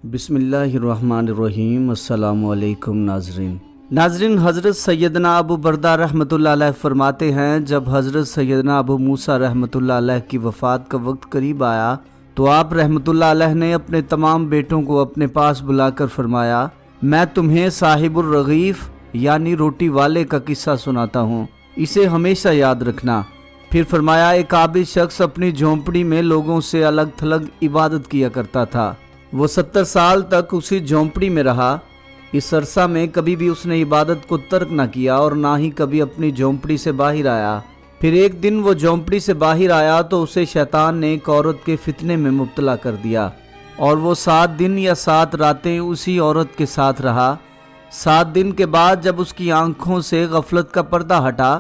بسم اللہ الرحمن الرحیم۔ السلام علیکم ناظرین، حضرت سیدنا ابو بردہ رحمۃ اللہ علیہ فرماتے ہیں، جب حضرت سیدنا ابو موسیٰ رحمۃ اللہ علیہ کی وفات کا وقت قریب آیا تو آپ رحمۃ اللہ علیہ نے اپنے تمام بیٹوں کو اپنے پاس بلا کر فرمایا، میں تمہیں صاحب الرغیف یعنی روٹی والے کا قصہ سناتا ہوں، اسے ہمیشہ یاد رکھنا۔ پھر فرمایا، ایک عابد شخص اپنی جھونپڑی میں لوگوں سے الگ تھلگ عبادت کیا کرتا تھا۔ وہ 70 سال تک اسی جھونپڑی میں رہا۔ اس عرصہ میں کبھی بھی اس نے عبادت کو ترک نہ کیا اور نہ ہی کبھی اپنی جھونپڑی سے باہر آیا۔ پھر ایک دن وہ جھونپڑی سے باہر آیا تو اسے شیطان نے ایک عورت کے فتنے میں مبتلا کر دیا، اور وہ 7 دن یا 7 راتیں اسی عورت کے ساتھ رہا۔ 7 دن کے بعد جب اس کی آنکھوں سے غفلت کا پردہ ہٹا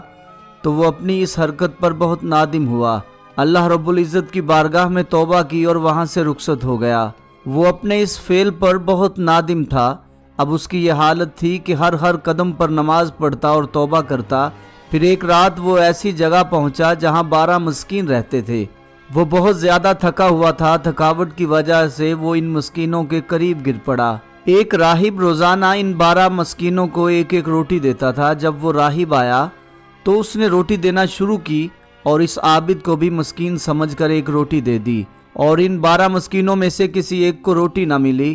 تو وہ اپنی اس حرکت پر بہت نادم ہوا، اللہ رب العزت کی بارگاہ میں توبہ کی اور وہاں سے رخصت ہو گیا۔ وہ اپنے اس فعل پر بہت نادم تھا۔ اب اس کی یہ حالت تھی کہ ہر قدم پر نماز پڑھتا اور توبہ کرتا۔ پھر ایک رات وہ ایسی جگہ پہنچا جہاں 12 مسکین رہتے تھے۔ وہ بہت زیادہ تھکا ہوا تھا، تھکاوٹ کی وجہ سے وہ ان مسکینوں کے قریب گر پڑا۔ ایک راہب روزانہ ان 12 مسکینوں کو ایک ایک روٹی دیتا تھا۔ جب وہ راہب آیا تو اس نے روٹی دینا شروع کی اور اس عابد کو بھی مسکین سمجھ کر ایک روٹی دے دی، اور ان 12 مسکینوں میں سے کسی ایک کو روٹی نہ ملی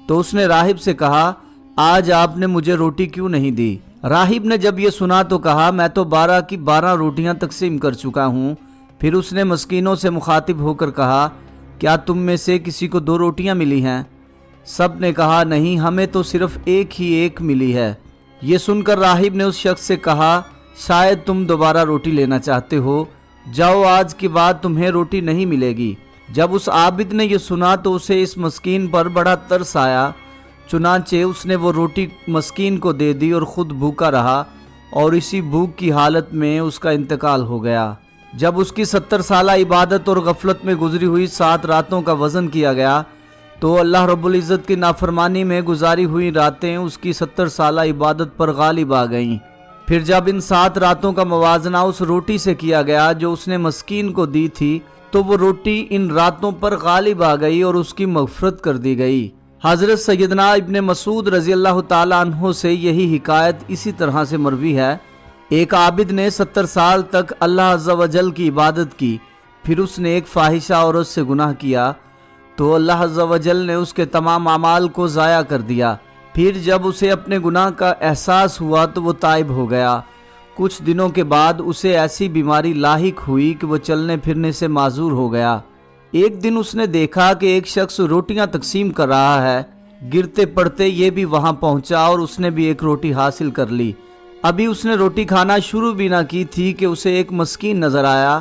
تو اس نے راہب سے کہا، آج آپ نے مجھے روٹی کیوں نہیں دی؟ راہب نے جب یہ سنا تو کہا، میں تو 12 کی 12 روٹیاں تقسیم کر چکا ہوں۔ پھر اس نے مسکینوں سے مخاطب ہو کر کہا، کیا تم میں سے کسی کو 2 روٹیاں ملی ہیں؟ سب نے کہا، نہیں، ہمیں تو صرف ایک ملی ہے۔ یہ سن کر راہب نے اس شخص سے کہا، شاید تم دوبارہ روٹی لینا چاہتے ہو، جاؤ، آج کے بعد تمہیں روٹی نہیں ملے گی۔ جب اس عابد نے یہ سنا تو اسے اس مسکین پر بڑا ترس آیا، چنانچہ اس نے وہ روٹی مسکین کو دے دی اور خود بھوکا رہا، اور اسی بھوک کی حالت میں اس کا انتقال ہو گیا۔ جب اس کی 70 سالہ عبادت اور غفلت میں گزری ہوئی 7 راتوں کا وزن کیا گیا تو اللہ رب العزت کی نافرمانی میں گزاری ہوئی راتیں اس کی 70 سالہ عبادت پر غالب آ گئیں۔ پھر جب ان 7 راتوں کا موازنہ اس روٹی سے کیا گیا جو اس نے مسکین کو دی تھی تو وہ روٹی ان راتوں پر غالب آ گئی اور اس کی مغفرت کر دی گئی۔ حضرت سیدنا ابن مسعود رضی اللہ تعالیٰ عنہ سے یہی حکایت اسی طرح سے مروی ہے۔ ایک عابد نے 70 سال تک اللہ عز و جل کی عبادت کی، پھر اس نے ایک فاحشہ عورت سے گناہ کیا تو اللہ عز و جل نے اس کے تمام اعمال کو ضائع کر دیا۔ پھر جب اسے اپنے گناہ کا احساس ہوا تو وہ تائب ہو گیا۔ کچھ دنوں کے بعد اسے ایسی بیماری لاحق ہوئی کہ وہ چلنے پھرنے سے معذور ہو گیا۔ ایک دن اس نے دیکھا کہ ایک شخص روٹیاں تقسیم کر رہا ہے۔ گرتے پڑتے یہ بھی وہاں پہنچا اور اس نے بھی ایک روٹی حاصل کر لی۔ ابھی اس نے روٹی کھانا شروع بھی نہ کی تھی کہ اسے ایک مسکین نظر آیا،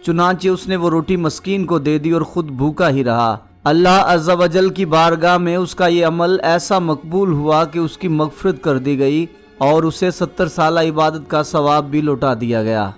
چنانچہ اس نے وہ روٹی مسکین کو دے دی اور خود بھوکا ہی رہا۔ اللہ عز و جل کی بارگاہ میں اس کا یہ عمل ایسا مقبول ہوا کہ اس کی مغفرت کر دی گئی اور اسے 70 سالہ عبادت کا ثواب بھی لوٹا دیا گیا۔